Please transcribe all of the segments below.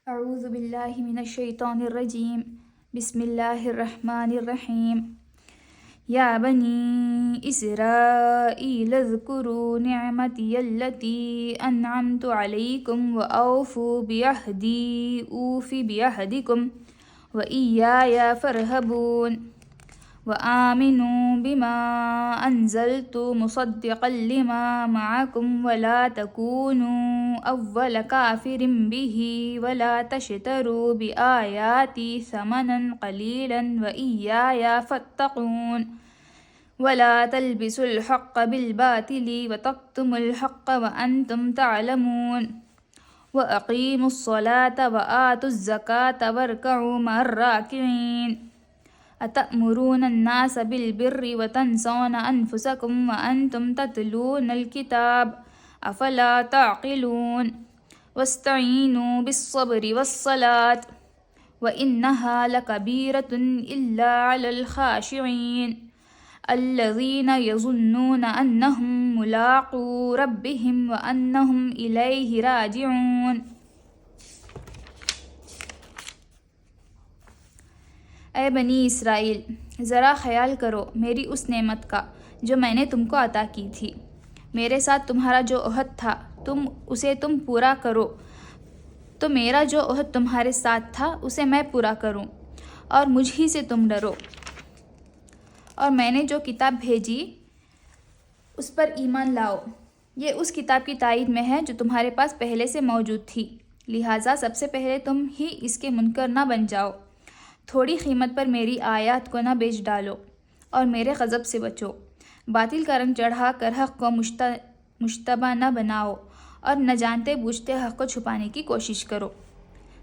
اعوذ باللہ من الشیطان الرجیم بسم اللہ الرحمن الرحیم یا بنی اسرائیل اذکروا نعمتی التی انعمت علیکم واوفوا بعہدی اوف بعہدکم وإیایا فارہبون وآمنوا بما انزلت مصدقا لما معكم ولا تكونوا اول كافر به ولا تشتروا بآياتي ثمنا قليلا وإياي فاتقون ولا تلبسوا الحق بالباطل وتكتموا الحق وأنتم تعلمون وأقيموا الصلاة وآتوا الزكاة واركعوا مع الراكعين أتأمرون الناس بالبر وتنسون أنفسكم وأنتم تتلون الكتاب أفلا تعقلون واستعينوا بالصبر والصلاة وإنها لكبيرة إلا على الخاشعين الذين يظنون أنهم ملاقو ربهم وأنهم إليه راجعون۔ اے بنی اسرائیل، ذرا خیال کرو میری اس نعمت کا جو میں نے تم کو عطا کی تھی۔ میرے ساتھ تمہارا جو عہد تھا اسے تم پورا کرو، تو میرا جو عہد تمہارے ساتھ تھا اسے میں پورا کروں، اور مجھ ہی سے تم ڈرو، اور میں نے جو کتاب بھیجی اس پر ایمان لاؤ۔ یہ اس کتاب کی تائید میں ہے جو تمہارے پاس پہلے سے موجود تھی، لہٰذا سب سے پہلے تم ہی اس کے منکر نہ بن جاؤ۔ تھوڑی قیمت پر میری آیات کو نہ بیچ ڈالو اور میرے غضب سے بچو۔ باطل کا رنگ چڑھا کر حق کو مشتبہ نہ بناؤ، اور نہ جانتے بوجھتے حق کو چھپانے کی کوشش کرو۔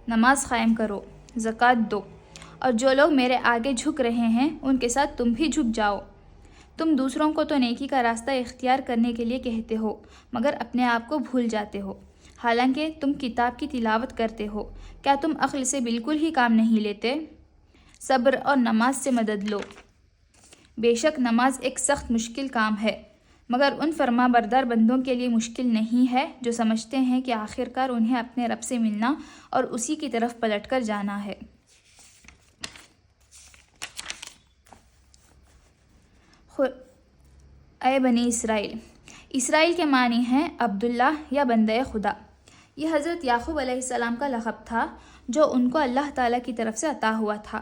نماز قائم کرو، زکوٰۃ دو، اور جو لوگ میرے آگے جھک رہے ہیں ان کے ساتھ تم بھی جھک جاؤ۔ تم دوسروں کو تو نیکی کا راستہ اختیار کرنے کے لیے کہتے ہو، مگر اپنے آپ کو بھول جاتے ہو، حالانکہ تم کتاب کی تلاوت کرتے ہو۔ کیا تم عقل سے بالکل ہی کام نہیں لیتے؟ صبر اور نماز سے مدد لو۔ بے شک نماز ایک سخت مشکل کام ہے، مگر ان فرما بردار بندوں کے لیے مشکل نہیں ہے جو سمجھتے ہیں کہ آخر کار انہیں اپنے رب سے ملنا اور اسی کی طرف پلٹ کر جانا ہے۔ اے بنی اسرائیل، اسرائیل کے معنی ہیں عبداللہ یا بندہ خدا۔ یہ حضرت یعقوب علیہ السلام کا لقب تھا جو ان کو اللہ تعالیٰ کی طرف سے عطا ہوا تھا۔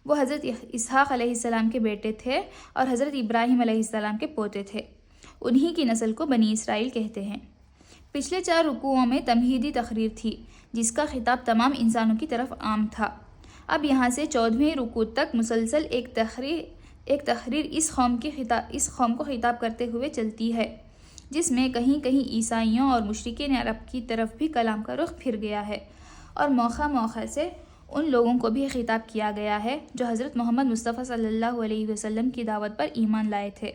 وہ حضرت اسحاق علیہ السلام کے بیٹے تھے اور حضرت ابراہیم علیہ السلام کے پوتے تھے۔ انہی کی نسل کو بنی اسرائیل کہتے ہیں۔ پچھلے 4 رکوعوں میں تمہیدی تقریر تھی جس کا خطاب تمام انسانوں کی طرف عام تھا۔ اب یہاں سے 14ویں رکوع تک مسلسل ایک تقریر اس قوم کو خطاب کرتے ہوئے چلتی ہے، جس میں کہیں کہیں عیسائیوں اور مشرکین عرب کی طرف بھی کلام کا رخ پھر گیا ہے، اور موقع سے ان لوگوں کو بھی خطاب کیا گیا ہے جو حضرت محمد مصطفیٰ صلی اللہ علیہ وسلم کی دعوت پر ایمان لائے تھے۔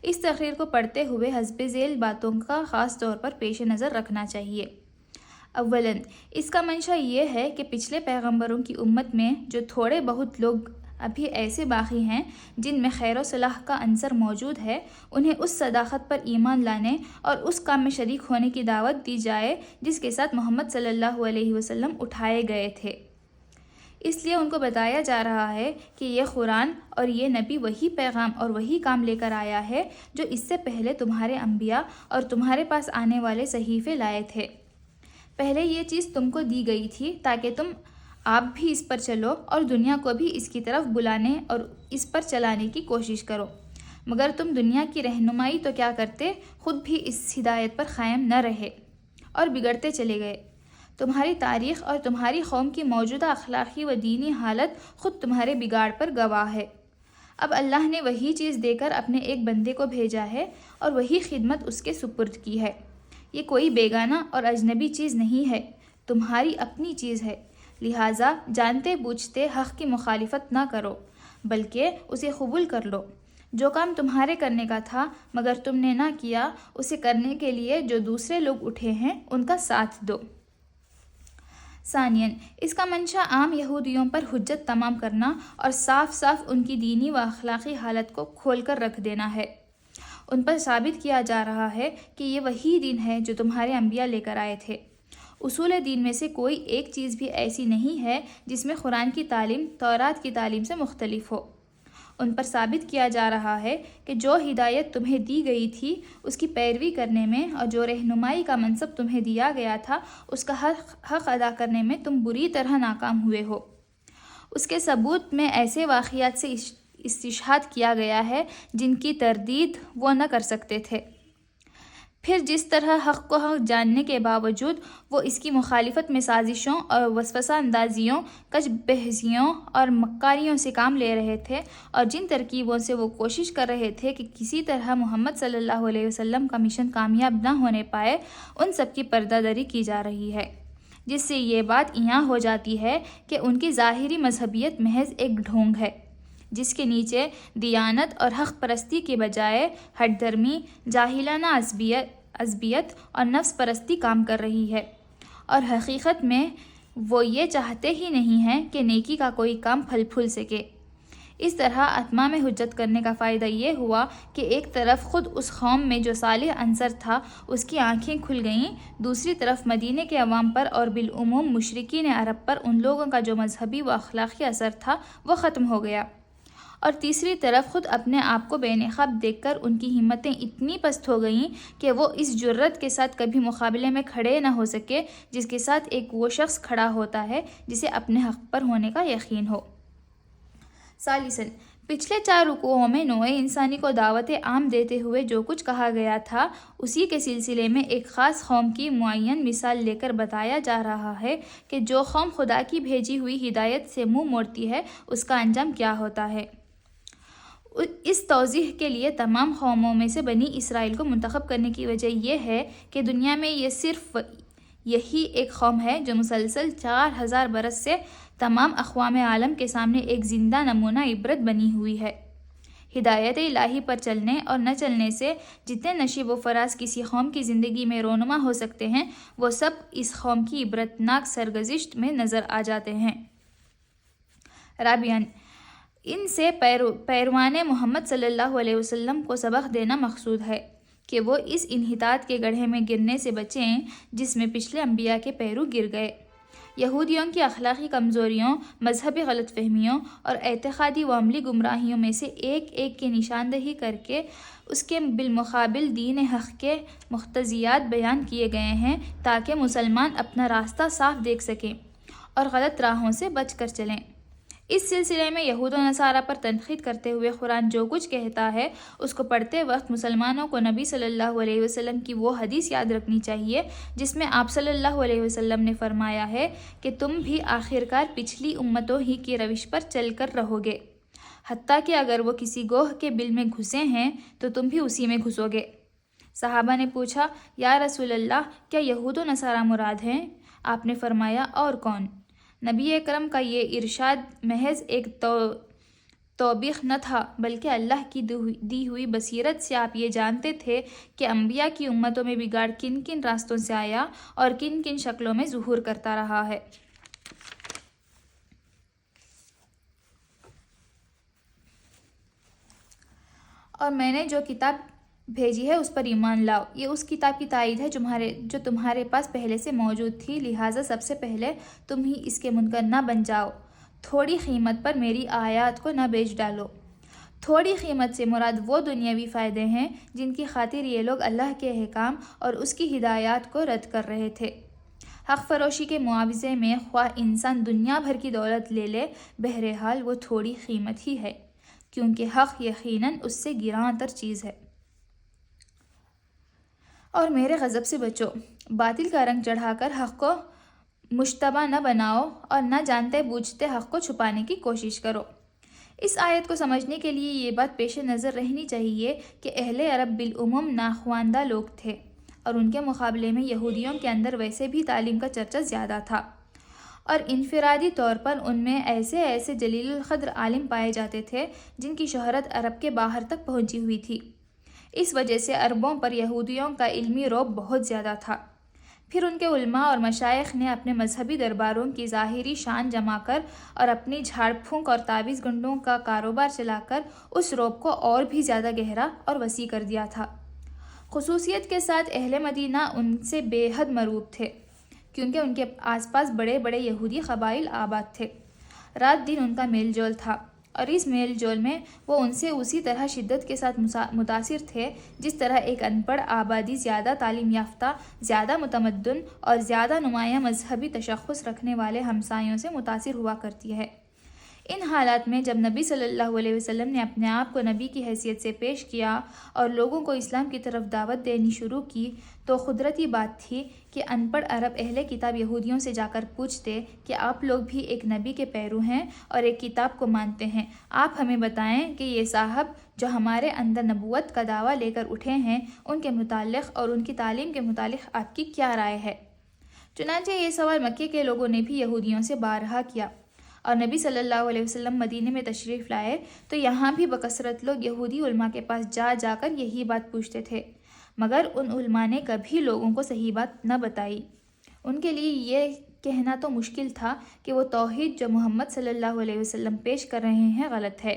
اس تقریر کو پڑھتے ہوئے حسب ذیل باتوں کا خاص طور پر پیش نظر رکھنا چاہیے۔ اولاً اس کا منشا یہ ہے کہ پچھلے پیغمبروں کی امت میں جو تھوڑے بہت لوگ ابھی ایسے باقی ہیں جن میں خیر و صلاح کا عنصر موجود ہے، انہیں اس صداقت پر ایمان لانے اور اس کام میں شریک ہونے کی دعوت دی جائے جس کے ساتھ محمد صلی اللہ علیہ وسلم اٹھائے گئے تھے۔ اس لیے ان کو بتایا جا رہا ہے کہ یہ قرآن اور یہ نبی وہی پیغام اور وہی کام لے کر آیا ہے جو اس سے پہلے تمہارے انبیاء اور تمہارے پاس آنے والے صحیفے لائے تھے۔ پہلے یہ چیز تم کو دی گئی تھی تاکہ تم آپ بھی اس پر چلو اور دنیا کو بھی اس کی طرف بلانے اور اس پر چلانے کی کوشش کرو، مگر تم دنیا کی رہنمائی تو کیا کرتے، خود بھی اس ہدایت پر قائم نہ رہے اور بگڑتے چلے گئے۔ تمہاری تاریخ اور تمہاری قوم کی موجودہ اخلاقی و دینی حالت خود تمہارے بگاڑ پر گواہ ہے۔ اب اللہ نے وہی چیز دے کر اپنے ایک بندے کو بھیجا ہے اور وہی خدمت اس کے سپرد کی ہے۔ یہ کوئی بیگانہ اور اجنبی چیز نہیں ہے، تمہاری اپنی چیز ہے، لہٰذا جانتے بوجھتے حق کی مخالفت نہ کرو بلکہ اسے قبول کر لو۔ جو کام تمہارے کرنے کا تھا مگر تم نے نہ کیا، اسے کرنے کے لیے جو دوسرے لوگ اٹھے ہیں ان کا ساتھ دو۔ ثانیاً اس کا منشا عام یہودیوں پر حجت تمام کرنا اور صاف ان کی دینی و اخلاقی حالت کو کھول کر رکھ دینا ہے۔ ان پر ثابت کیا جا رہا ہے کہ یہ وہی دین ہے جو تمہارے انبیاء لے کر آئے تھے۔ اصول دین میں سے کوئی ایک چیز بھی ایسی نہیں ہے جس میں قرآن کی تعلیم تورات کی تعلیم سے مختلف ہو۔ ان پر ثابت کیا جا رہا ہے کہ جو ہدایت تمہیں دی گئی تھی اس کی پیروی کرنے میں اور جو رہنمائی کا منصب تمہیں دیا گیا تھا اس کا حق ادا کرنے میں تم بری طرح ناکام ہوئے ہو۔ اس کے ثبوت میں ایسے واقعات سے استشہاد کیا گیا ہے جن کی تردید وہ نہ کر سکتے تھے۔ پھر جس طرح حق کو حق جاننے کے باوجود وہ اس کی مخالفت میں سازشوں اور وسوسہ اندازیوں، کج بحثیوں اور مکاریوں سے کام لے رہے تھے، اور جن ترکیبوں سے وہ کوشش کر رہے تھے کہ کسی طرح محمد صلی اللہ علیہ وسلم کا مشن کامیاب نہ ہونے پائے، ان سب کی پردہ داری کی جا رہی ہے، جس سے یہ بات یہاں ہو جاتی ہے کہ ان کی ظاہری مذہبیت محض ایک ڈھونگ ہے جس کے نیچے دیانت اور حق پرستی کے بجائے ہٹ درمی، جاہلانہ عصبیت اور نفس پرستی کام کر رہی ہے، اور حقیقت میں وہ یہ چاہتے ہی نہیں ہیں کہ نیکی کا کوئی کام پھل پھول سکے۔ اس طرح اتمام حجت کرنے کا فائدہ یہ ہوا کہ ایک طرف خود اس قوم میں جو صالح عنصر تھا اس کی آنکھیں کھل گئیں، دوسری طرف مدینے کے عوام پر اور بالعموم مشرکین عرب پر ان لوگوں کا جو مذہبی و اخلاقی اثر تھا وہ ختم ہو گیا، اور تیسری طرف خود اپنے آپ کو بے نقاب دیکھ کر ان کی ہمتیں اتنی پست ہو گئیں کہ وہ اس جرت کے ساتھ کبھی مقابلے میں کھڑے نہ ہو سکے جس کے ساتھ ایک وہ شخص کھڑا ہوتا ہے جسے اپنے حق پر ہونے کا یقین ہو۔ ثالثاً، پچھلے 4 رکوعوں میں نوع انسانی کو دعوت عام دیتے ہوئے جو کچھ کہا گیا تھا اسی کے سلسلے میں ایک خاص قوم کی معین مثال لے کر بتایا جا رہا ہے کہ جو قوم خدا کی بھیجی ہوئی ہدایت سے منہ موڑتی ہے اس کا انجام کیا ہوتا ہے۔ اس توضیح کے لیے تمام قوموں میں سے بنی اسرائیل کو منتخب کرنے کی وجہ یہ ہے کہ دنیا میں یہ صرف یہی ایک قوم ہے جو مسلسل 4000 برس سے تمام اقوام عالم کے سامنے ایک زندہ نمونہ عبرت بنی ہوئی ہے۔ ہدایت الہی پر چلنے اور نہ چلنے سے جتنے نشیب و فراز کسی قوم کی زندگی میں رونما ہو سکتے ہیں وہ سب اس قوم کی عبرتناک سرگزشت میں نظر آ جاتے ہیں۔ رابعاً، ان سے پیروان محمد صلی اللہ علیہ وسلم کو سبق دینا مقصود ہے کہ وہ اس انحطاط کے گڑھے میں گرنے سے بچیں جس میں پچھلے انبیاء کے پیرو گر گئے۔ یہودیوں کی اخلاقی کمزوریوں، مذہبی غلط فہمیوں اور اعتقادی و عملی گمراہیوں میں سے ایک ایک کی نشاندہی کر کے اس کے بالمقابل دین حق کے مقتضیات بیان کیے گئے ہیں تاکہ مسلمان اپنا راستہ صاف دیکھ سکیں اور غلط راہوں سے بچ کر چلیں۔ اس سلسلے میں یہود و نصارہ پر تنقید کرتے ہوئے قرآن جو کچھ کہتا ہے اس کو پڑھتے وقت مسلمانوں کو نبی صلی اللہ علیہ وسلم کی وہ حدیث یاد رکھنی چاہیے جس میں آپ صلی اللہ علیہ وسلم نے فرمایا ہے کہ تم بھی آخرکار پچھلی امتوں ہی کی روش پر چل کر رہو گے، حتیٰ کہ اگر وہ کسی گوہ کے بل میں گھسے ہیں تو تم بھی اسی میں گھسو گے۔ صحابہ نے پوچھا، یا رسول اللہ، کیا یہود و نصارہ مراد ہیں؟ آپ نے فرمایا، اور کون؟ نبی اکرم کا یہ ارشاد محض ایک توبیخ نہ تھا بلکہ اللہ کی دی ہوئی بصیرت سے آپ یہ جانتے تھے کہ انبیاء کی امتوں میں بگاڑ کن کن راستوں سے آیا اور کن کن شکلوں میں ظہور کرتا رہا ہے۔ اور میں نے جو کتاب بھیجی ہے اس پر ایمان لاؤ، یہ اس کتاب کی تائید ہے جو تمہارے پاس پہلے سے موجود تھی، لہٰذا سب سے پہلے تم ہی اس کے منکر نہ بن جاؤ، تھوڑی قیمت پر میری آیات کو نہ بیچ ڈالو۔ تھوڑی قیمت سے مراد وہ دنیاوی فائدے ہیں جن کی خاطر یہ لوگ اللہ کے احکام اور اس کی ہدایات کو رد کر رہے تھے۔ حق فروشی کے معاوضے میں خواہ انسان دنیا بھر کی دولت لے لے، بہرحال وہ تھوڑی قیمت ہی ہے، کیونکہ حق یقیناً اس سے گراں تر چیز ہے۔ اور میرے غضب سے بچو، باطل کا رنگ چڑھا کر حق کو مشتبہ نہ بناؤ اور نہ جانتے بوجھتے حق کو چھپانے کی کوشش کرو۔ اس آیت کو سمجھنے کے لیے یہ بات پیش نظر رہنی چاہیے کہ اہل عرب بالعموم ناخواندہ لوگ تھے، اور ان کے مقابلے میں یہودیوں کے اندر ویسے بھی تعلیم کا چرچا زیادہ تھا، اور انفرادی طور پر ان میں ایسے جلیل القدر عالم پائے جاتے تھے جن کی شہرت عرب کے باہر تک پہنچی ہوئی تھی۔ اس وجہ سے عربوں پر یہودیوں کا علمی رعب بہت زیادہ تھا۔ پھر ان کے علماء اور مشائخ نے اپنے مذہبی درباروں کی ظاہری شان جما کر اور اپنی جھاڑ پھونک اور تعویذ گنڈوں کا کاروبار چلا کر اس رعب کو اور بھی زیادہ گہرا اور وسیع کر دیا تھا۔ خصوصیت کے ساتھ اہل مدینہ ان سے بے حد مرعوب تھے، کیونکہ ان کے آس پاس بڑے بڑے یہودی قبائل آباد تھے۔ رات دن ان کا میل جول تھا، اور اس میل جول میں وہ ان سے اسی طرح شدت کے ساتھ متاثر تھے جس طرح ایک ان پڑھ آبادی زیادہ تعلیم یافتہ، زیادہ متمدن اور زیادہ نمایاں مذہبی تشخص رکھنے والے ہمسایوں سے متاثر ہوا کرتی ہے۔ ان حالات میں جب نبی صلی اللہ علیہ وسلم نے اپنے آپ کو نبی کی حیثیت سے پیش کیا اور لوگوں کو اسلام کی طرف دعوت دینی شروع کی، تو قدرتی بات تھی کہ ان پڑھ عرب اہل کتاب یہودیوں سے جا کر پوچھتے کہ آپ لوگ بھی ایک نبی کے پیرو ہیں اور ایک کتاب کو مانتے ہیں، آپ ہمیں بتائیں کہ یہ صاحب جو ہمارے اندر نبوت کا دعویٰ لے کر اٹھے ہیں، ان کے متعلق اور ان کی تعلیم کے متعلق آپ کی کیا رائے ہے؟ چنانچہ یہ سوال مکے کے لوگوں نے بھی یہودیوں سے بارہا کیا، اور نبی صلی اللہ علیہ وسلم مدینے میں تشریف لائے تو یہاں بھی بکثرت لوگ یہودی علماء کے پاس جا جا کر یہی بات پوچھتے تھے، مگر ان علماء نے کبھی لوگوں کو صحیح بات نہ بتائی۔ ان کے لیے یہ کہنا تو مشکل تھا کہ وہ توحید جو محمد صلی اللہ علیہ وسلم پیش کر رہے ہیں غلط ہے،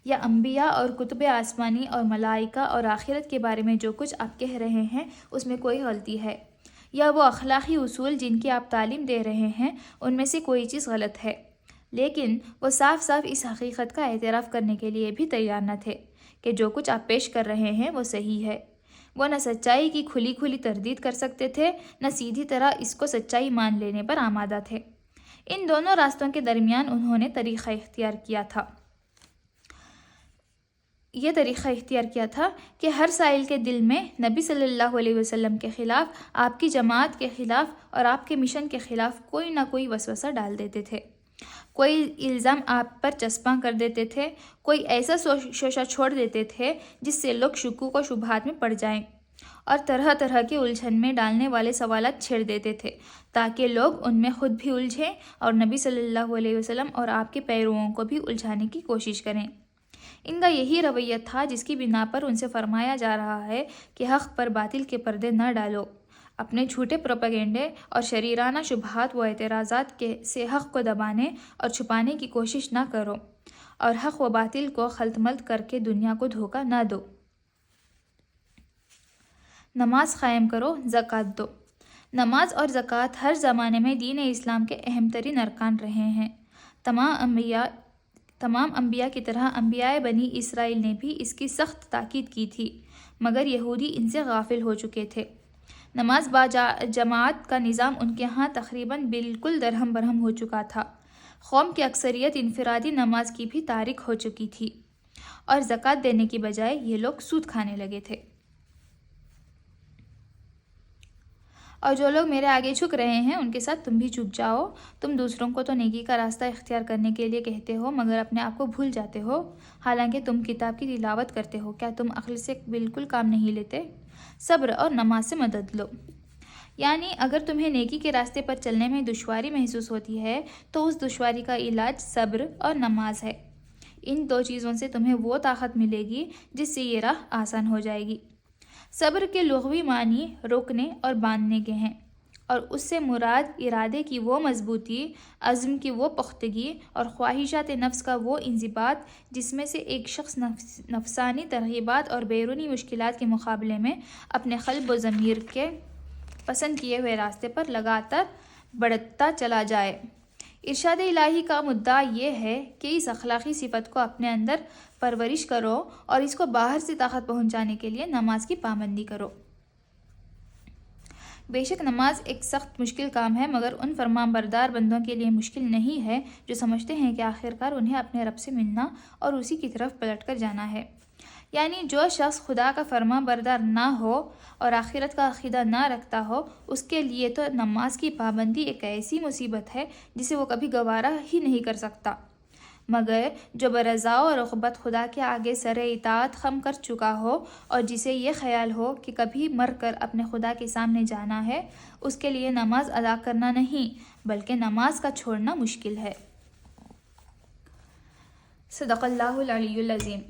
یا انبیاء اور کتب آسمانی اور ملائکہ اور آخرت کے بارے میں جو کچھ آپ کہہ رہے ہیں اس میں کوئی غلطی ہے، یا وہ اخلاقی اصول جن کی آپ تعلیم دے رہے ہیں ان میں سے کوئی چیز غلط ہے۔ لیکن وہ صاف صاف اس حقیقت کا اعتراف کرنے کے لیے بھی تیار نہ تھے کہ جو کچھ آپ پیش کر رہے ہیں وہ صحیح ہے۔ وہ نہ سچائی کی کھلی کھلی تردید کر سکتے تھے، نہ سیدھی طرح اس کو سچائی مان لینے پر آمادہ تھے۔ ان دونوں راستوں کے درمیان انہوں نے طریقہ اختیار کیا تھا۔ یہ طریقہ اختیار کیا تھا کہ ہر سائل کے دل میں نبی صلی اللہ علیہ وسلم کے خلاف، آپ کی جماعت کے خلاف اور آپ کے مشن کے خلاف کوئی نہ کوئی وسوسہ ڈال دیتے تھے، کوئی الزام آپ پر چسپاں کر دیتے تھے، کوئی ایسا شوشہ چھوڑ دیتے تھے جس سے لوگ شکوک و شبہات میں پڑ جائیں، اور طرح طرح کے الجھن میں ڈالنے والے سوالات چھیڑ دیتے تھے تاکہ لوگ ان میں خود بھی الجھیں اور نبی صلی اللہ علیہ وسلم اور آپ کے پیروؤں کو بھی الجھانے کی کوشش کریں۔ ان کا یہی رویہ تھا جس کی بنا پر ان سے فرمایا جا رہا ہے کہ حق پر باطل کے پردے نہ ڈالو، اپنے جھوٹے پروپیگنڈے اور شریرانہ شبہات و اعتراضات سے حق کو دبانے اور چھپانے کی کوشش نہ کرو، اور حق و باطل کو خلط ملط کر کے دنیا کو دھوکہ نہ دو۔ نماز قائم کرو، زکوٰۃ دو۔ نماز اور زکوٰۃ ہر زمانے میں دین اسلام کے اہم ترین ارکان رہے ہیں۔ تمام انبیاء کی طرح انبیاء بنی اسرائیل نے بھی اس کی سخت تاکید کی تھی، مگر یہودی ان سے غافل ہو چکے تھے۔ نماز با جماعت کا نظام ان کے ہاں تقریباً بالکل درہم برہم ہو چکا تھا۔ قوم کی اکثریت انفرادی نماز کی بھی تارک ہو چکی تھی، اور زکوٰۃ دینے کی بجائے یہ لوگ سود کھانے لگے تھے۔ اور جو لوگ میرے آگے جھک رہے ہیں ان کے ساتھ تم بھی جھک جاؤ۔ تم دوسروں کو تو نیکی کا راستہ اختیار کرنے کے لیے کہتے ہو، مگر اپنے آپ کو بھول جاتے ہو، حالانکہ تم کتاب کی تلاوت کرتے ہو۔ کیا تم عقل سے بالکل کام نہیں لیتے؟ صبر اور نماز سے مدد لو۔ یعنی اگر تمہیں نیکی کے راستے پر چلنے میں دشواری محسوس ہوتی ہے تو اس دشواری کا علاج صبر اور نماز ہے۔ ان دو چیزوں سے تمہیں وہ طاقت ملے گی جس سے یہ راہ آسان ہو جائے گی۔ صبر کے لغوی معنی روکنے اور باندھنے کے ہیں، اور اس سے مراد ارادے کی وہ مضبوطی، عزم کی وہ پختگی اور خواہشات نفس کا وہ انضباط جس میں سے ایک شخص نفسانی ترغیبات اور بیرونی مشکلات کے مقابلے میں اپنے قلب و ضمیر کے پسند کیے ہوئے راستے پر لگاتار بڑھتا چلا جائے۔ ارشاد الہی کا مدعا یہ ہے کہ اس اخلاقی صفت کو اپنے اندر پرورش کرو اور اس کو باہر سے طاقت پہنچانے کے لیے نماز کی پابندی کرو۔ بے شک نماز ایک سخت مشکل کام ہے، مگر ان فرمان بردار بندوں کے لیے مشکل نہیں ہے جو سمجھتے ہیں کہ آخرکار انہیں اپنے رب سے ملنا اور اسی کی طرف پلٹ کر جانا ہے۔ یعنی جو شخص خدا کا فرمان بردار نہ ہو اور آخرت کا عقیدہ نہ رکھتا ہو، اس کے لیے تو نماز کی پابندی ایک ایسی مصیبت ہے جسے وہ کبھی گوارا ہی نہیں کر سکتا، مگر جو برضا و رغبت خدا کے آگے سر اطاعت خم کر چکا ہو اور جسے یہ خیال ہو کہ کبھی مر کر اپنے خدا کے سامنے جانا ہے، اس کے لیے نماز ادا کرنا نہیں بلکہ نماز کا چھوڑنا مشکل ہے۔ صدق اللہ العلی العظیم۔